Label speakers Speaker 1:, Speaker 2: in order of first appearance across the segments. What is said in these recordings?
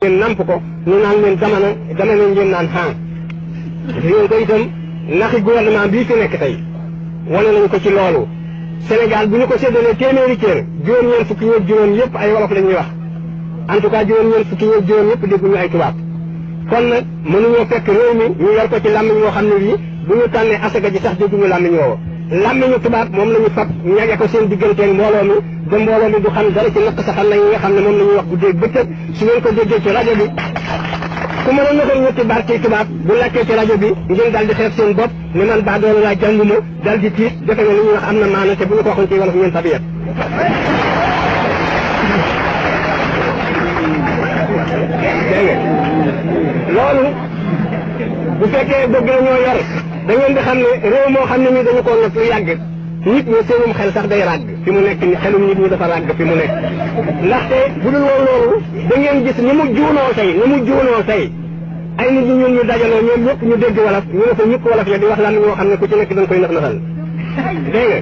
Speaker 1: ngeen namp ko ñu naan leen jamono ngeen naan xaang yooyu ko itam naxi gouvernement bii fi nekk tey wane nañu ko ci loolu Sénégal bu ñu ko séddalee téeméeri cër juróom-ñeent fukki ñeeg juróom yëpp ay wolof la ñuy wax en tout cas juróom-ñeent fukki ñeeg juróom yëpp dégguñu ay tubaab kon nag mënuñoo fekk réew mi ñu yor ko ci làmmiñ woo xam ne bii bu ñu tànnee asaka ji sax dégguñu làmmiñ woowu làmmiñu tubaab moom la ñu fab ñage ko seen digganteeg mbooloo mi ba mbooloo mi du xam dara ci naq saxal nañ nga xam ne moom la ñuy wax guddeeg bëccëg su ngeen ko déggee ci rajo bi ku mën a nëxal ñetti baat ci tubaab bu lakkee ci rajo bi ngeen dal di xeeb seen bopp ne man baa doona laa jànguma dal di tiit defe ne li ñuy wax am na maana te bu ñu ko waxoon ci wolof ngeen tabiyat dégg nga loolu bu fekkee bëgg na ñoo yor da ngeen di xam ne réew moo xam ne nii dañu ko not lu yàgg nit ñi seenum xel sax day ràgg fi mu nekk ni xelum nit ñi dafa ràgg fi mu nekk ndaxte bu dul woon loolu da ngeen gis ni mu juunoo tey ay nit ñi ñun ñu dajaloo ñoom ñëpp ñu dégg wolof ñu ne fa ñëpp wolof ya di wax lan ñoo xam ne ku ci nekk dañ koy nax-naxal dégg nga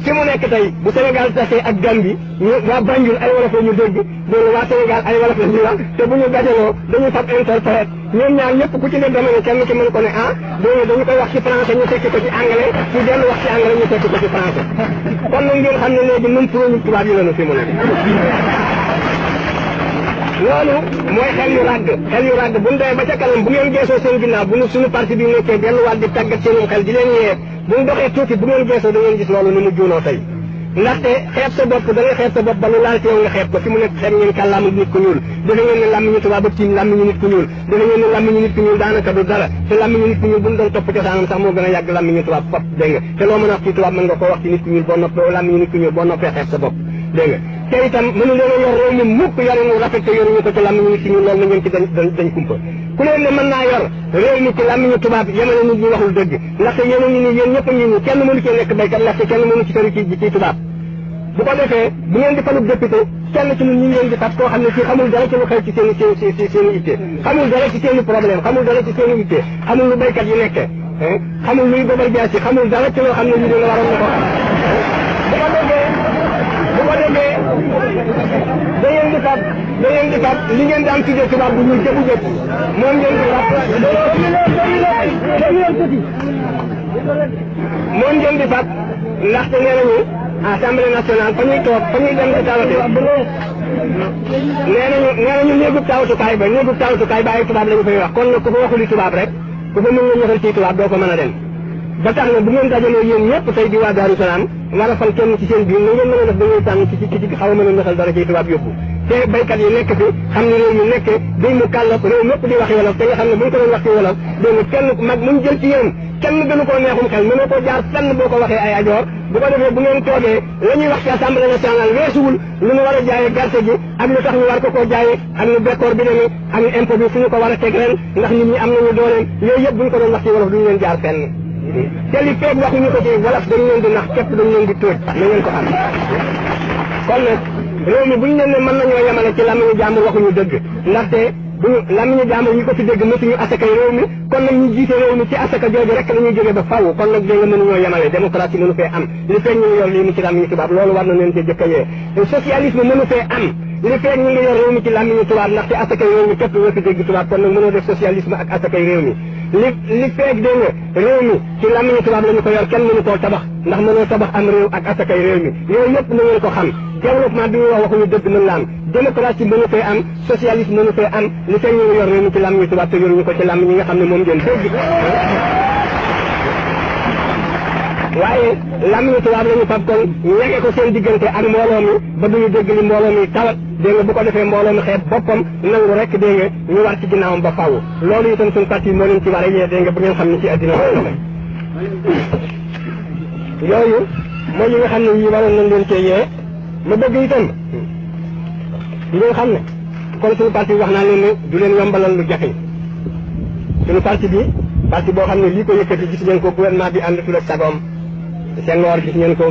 Speaker 1: fi mu nekk tey bu Sénégal tasee ak Gambie ñu waa Banjul ay wolof la ñu dégg loolu waa Sénégal ay wolof la ñuy wax te bu ñu dajaloo dañuy fab interprète ñoom ñaar ñëpp ku ci ne dama ne kenn ki mën ko ne ah dañu koy wax ci français ñu tekki ko ci anglais ñu dellu wax ci anglais ñu tekki ko ci français kon nag ngeen xam ne léegi nun turóñu tubaab yi lañu fi mu nekk loolu mooy xel yu ràgg bu ñu demee ba ca kanam bu ngeen geesoo seen ginnaaw bu ñu suñu parti bi nekkee delluwaat di tàggat seenum xel di leen yee bu ñu doxee tuuti bu ngeen geesoo da ngeen gis loolu ni mu juunoo tey ndaxte xeeb sa bopp da ngay xeeb sa bopp ba lu laal ci yow nga xeeb ko fi mu nekk xeeb ngeen kàllaama nit ku ñuul defe ngeen ne làmmiñu tubaab ba tiim làmmiñu nit ku ñuul defe ngeen ne làmmiñu nit ku ñuul daanaka du dara te làmmiñu nit ku ñuul bu ñu doon topp cosaanam sax moo gën a yàgg làmmiñu tubaab fop dégg nga te loo mën a wax ci tubaab mën nga ko wax ci nit ku ñuul boo noppee làmmiñu nit ku ñuul boo noppee xeeb sa bopp dégg nga te itam mënu leen a yor réew mi mukk yore mu rafet te yoruñu ko ci làmmiñu nit ku ñuul loolu na ngeen ci dañ kumpa ku leen ne mën naa yor réew mi ci làmmiñu tubaab yemale nit ñi waxul dëgg ndaxte yéen a ngi nii yéen ñëpp a ngi nii kenn mënu cee nekk béykat ndaxte kenn mënu ci tëri ci tubaab bu ko defee bu ngeen di falub député kenn ci ñun ñu ngi leen di fat koo xam ne ci xamul dara ci lu xew ci seen itte xamul dara ci seen i problème xamul dara ci seen i itte xamul lu béykat yi nekke xamul luy gobar jaasi xamul dara ci loo xam ne ñu dina waroon na ko bu ko defee da ngeen di fat li ngeen daan tuddee tubaab bu ñuy jëbu jëpp moom ngeen di fat ndaxte nee nañu Assemblée nationale fa ñuy toog fa ñuy dem di tawate nee nañu néegub tawatukaay ba ay tubaab la ñu fay wax kon nag ku fa waxuli tubaab rek ku fa mën nga ñëfal ci tubaab doo ko mën a dem ba tax na bu ngeen dajaloo yéen ñëpp tey di waa Daaru Salaam war a fal kenn ci seen biir na ngeen mën a def da ngay tànn ci xaw a mën a ñëfal dara ci tubaab yóbbu te baykat yi nekk fi xam ne réew mi nekk day mu kàllaf réew mépp di wax wolof te nga xam ne bu ñu ko doon wax ci wolof dégg nga kenn mag mu jël ci yéen kenn gënu koo neexum xel mënoo koo jaar fenn boo ko waxee ay ajoor bu ko defee bu ngeen toogee la ñuy wax ci Assemblée nationale weesuwul lu ñu war a jaayee gerte gi ak lu tax ñu war ko koo jaayee ak nu bekkoor bi demee ak nu impôt bi fu ñu ko war a teg ren ndax nit ñi am nañu dooleem yooyu yëpp bu ñu ko doon wax ci wolof duñu leen jaar fenn te li feeg waxuñu ko ci wolof dañu leen di nax képp dañu leen di tóoj na ngeen ko xam kon nag réew mi bu ñu leen ne mën nañoo yemale ci làmmiñu jàmbur waxuñu dëgg ndaxte buñu làmmiñu jàmbur ñu ko fi dégg mësuñu asaka réew mi kon nag ñu jiite réew mi ci asaka jooju rek la ñuy jógee ba faw kon nag dégg nga mënuñoo yemale démocratie mënu fee am li feeg ñu ngi yor lii mi ci làmmiñu tubaab loolu war na leen ci jëkka yee socialisme mënu fee am li feeg ñu ngi yor réew mi ci làmmiñu tubaab ndaxte asaka réew mi képp nga fi dégg tubaab kon nag mënoo def socialisme ak asaka réew mi li feeg dégg nga réew mi ci làmmiñu tubaab la ñu ko yor kenn mënu koo tabax ndax mënoo tabax am réew ak asakay réew mi yooyu yëpp na ngeen ko xam développement bi ñuy wax waxuñu dëgg mën la am démocratie mënu fee am socialisme mënu fee am li feeg ñu ngi yor réew mi ci làmmiñu tubaab te yoruñu ko ci làmmiñ yi nga xam ne moom ngeen dégg waaye làmmiñu tubaab la ñu fab kon ñege ko seen diggante ak mbooloo mi ba duñu dégg li mbooloo mi tawat dégg nga bu ko defee mbooloo mi xeeb boppam nangu rek dégg nga ñu war ci ginnaawam ba faaw loolu itam suñu parti moo leen ci war a yee dégg nga bu ngeen xam ne ci àddina yooyu mooy yi nga xam ne yii waroon nañ leen cee yee ma bëgg itam ngeen xam ne kon suñu parti wax naa leen ne du leen yombalal lu jafe suñu parti bi parti boo xam ne lii ko yëkkati gis ngeen ko gouvernement bi ànd tul ak sagoom Senghor gis ngeen ko